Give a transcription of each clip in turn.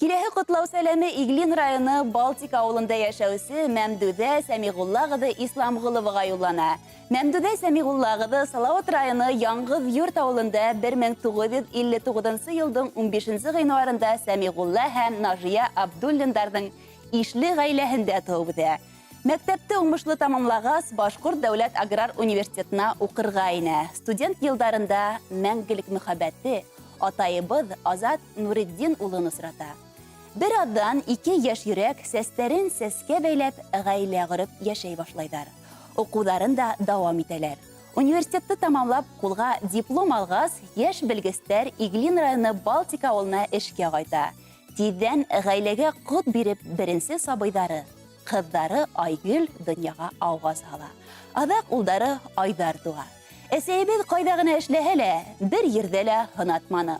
Киләһе котлау сәләме Иглин районы Балтик авылында яшәүсе Мәмдүдә Сәмигуллағыды Исламғыловыға юллана. Мәмдүдә Сәмигуллағыды Салауат районы Яңғыҙ йорт авылында 1959 елдың 15 ғинуарында Сәмигулла һәм Нажия Абдуллиндардың ишле ғаиләһендә тыуды. Мәктәпте уңышлы тамамлағас, Башҡорт дәүләт аграр университетына уҡырға инә. Студент йылдарында мәңгелек мөхәббәте атайыбыҙ Азат Нуриддин улын осрата. Бер аҙҙан 2 йәш йөрәк сәстәрен сәскә бәйләп ғаилә ғөрөп йәшәй башлайҙар. Уҡыуҙарын да дауам итәләр. Университетты тамамлап ҡулға диплом алғас, йәш белгестәр Иглин районы Балтик ауылына эшкә ҡайта. Тиҙҙән ғаиләгә ҡот биреп беренсе сабыйҙары, ҡыҙҙары Айгөл донъяға ауға сала. Аҙаҡ улдары Айҙар туға. Әсәйебеҙ ҡайҙа ғына эшләһә лә, бер ерҙә лә һынатманы.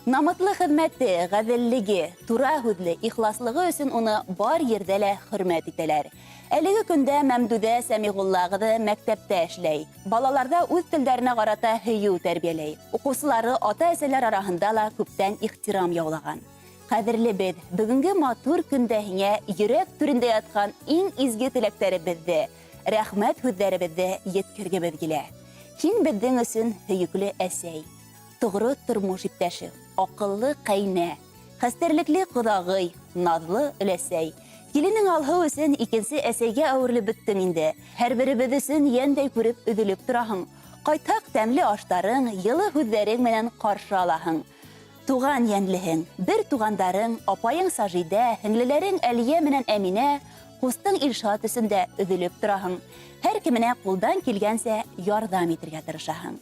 Намытлы хеҙмәте, ғәҙеллеге, тура һүҙле, ихласлығы өсөн уны бар ерҙә лә хөрмәт итәләр. Әлеге көндә Мәмдүдә Сәмиғуллағыҙы мәктәптә эшләй. Балаларҙа үҙ телдәренә ҡарата һөйөү тәрбиәләй. Уҡыусылары ата-әсәләр араһында ла күптән ихтирам яулаған. Ҡәҙерле беҙ, бөгөнгө матур көндә һиңә йөрәк түрендә ятҡан иң изге теләктәребеҙҙе, рәхмәт һүҙҙәребеҙҙе еткергебеҙ килә. Һин беҙҙең өсөн һөйөклө әсәй, тоғро тормош иптәше, аҡыллы ҡәйнә, хәстәрлекле ҡоҙағый, наҙлы өләсәй. Киленең алһыу өсөн икенсе әсәйгә әүерелеп бөттөң инде. Һәр беребеҙ өсөн йәндәй күреп өҙөлөп тораһың. Ҡайтһаҡ тәмле аштарың, йылы һүҙҙәрең менән ҡаршы алаһың. Туған йәнлеһең, бер туғандарың, апайың Сажидә, һеңлеләрең Әлиә менән Әминә, ҡустың Илшат өсөн дә өҙөлөп тораһың. Һәр кеменә ҡулдан килгәнсә ярҙам итергә тырышаһың.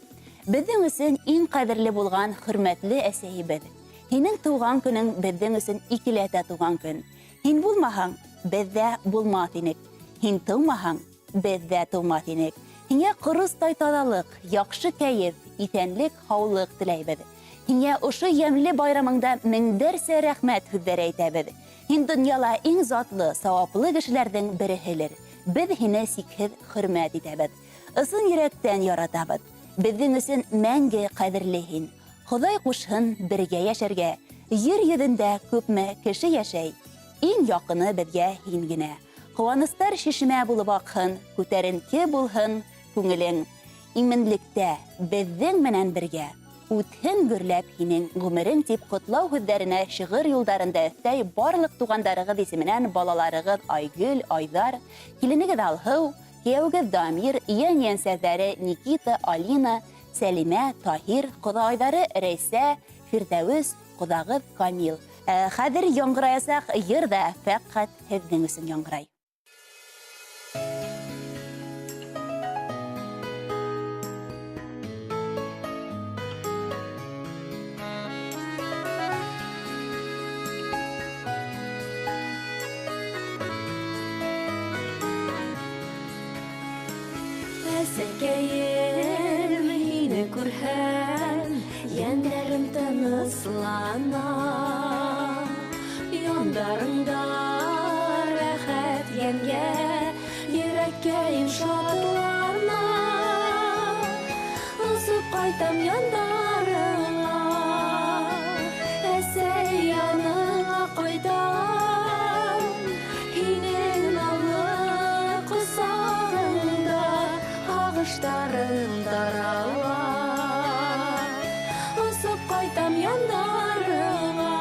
Беҙҙең өсөн иң ҡәҙерле булған хөрмәтле әсәйебеҙ. Һинең тыуған көнөң беҙҙең өсөн икеләтә туған көн. Һин булмаһаң, беҙ ҙә булмаҫ инек. Һин тыумаһаң, беҙ ҙә тыумаҫ инек. Һиңә ҡоростай таҙалыҡ, яҡшы кәйеф, иҫәнлек, һаулыҡ теләйбеҙ. Һиңә ошо йәмле байрамыңда меңдәрсә рәхмәт һүҙҙәре әйтәбеҙ. Һин донъяла иң затлы, сауаплы кешеләрҙең береһелер. Беҙ һине сикһеҙ хөрмәт итәбеҙ. Ысын йөрәктән яратабыҙ. Беҙҙең өсөн мәңге ҡәҙерле һин. Хоҙай ҡушһын бергә йәшәргә. Ер йөҙөндә күпме кеше йәшәй. Иң яҡыны беҙгә һин генә. Ҡыуаныстар шишмә булып аҡһын, күтәренке булһын күңелең. Именлектә беҙҙең менән бергә. Үтһен гөрләп һинең ғүмерең тип ҡотлау һүҙҙәренә шиғыр юлдарында өҫтәй барлыҡ туғандарығыҙ исеменән балаларығыҙ Айгөл, Айҙар, киленегеҙ Алһыу, кейәүегеҙ Дамир, йән-йәнсәрҙәре Никита, Алина, Сәлимә, Таһир, ҡоҙағайҙары Рәйсә, Фирҙәүес, ҡоҙағыҙ Камил. Хәҙер яңғыраясаҡ йыр ҙа фәҡәт һеҙҙең өсөн яңғырай. Әсәкәйем һине күрһәм, йәндәрем тыныслана. Яндарыңда рәхәт йәнгә, йөрәккә шатлана. Осоп ҡайтам яндарыңа, әсәй яныңа ҡайтам. Һинең наҙлы ҡосағыңда ағыштарым тарала. Осоп ҡайтам яндарыңа,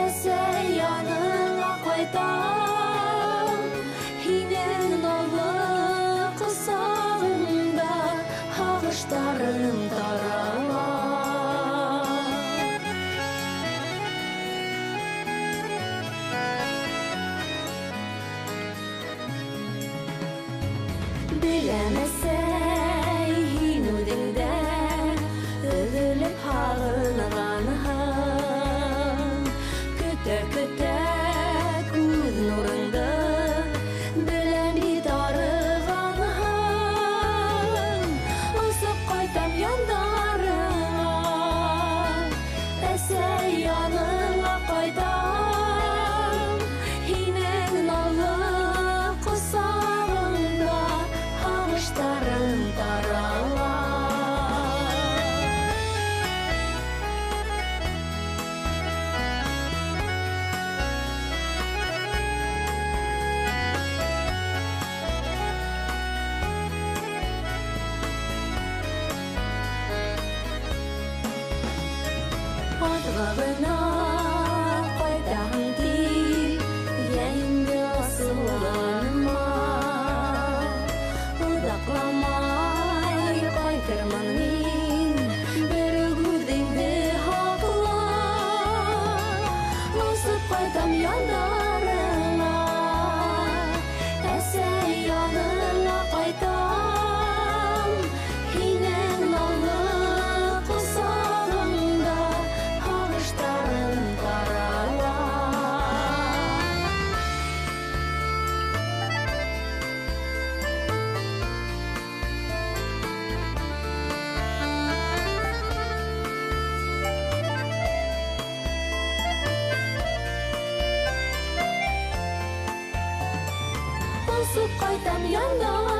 әсәй яныңа ҡайтам. Һинең наҙлы ҡосағыңда ағыштарым тарала. Беләм әсәй, һин үҙеңдә өҙөлөп һағынғанһың. Көтә-көтә күҙ нурыңды, беләм бит арығанһың. Осоп ҡайтам яндарыңа, әсәй яныңа ҡайтам. Һинең наҙлы ҡосағыңда ағыштарым тарала. кайтам яндарыңа, әсәй яныңа кайтам, һинең наллы косагыңда агыштарың тарала. Басып кайтам яндарыңа,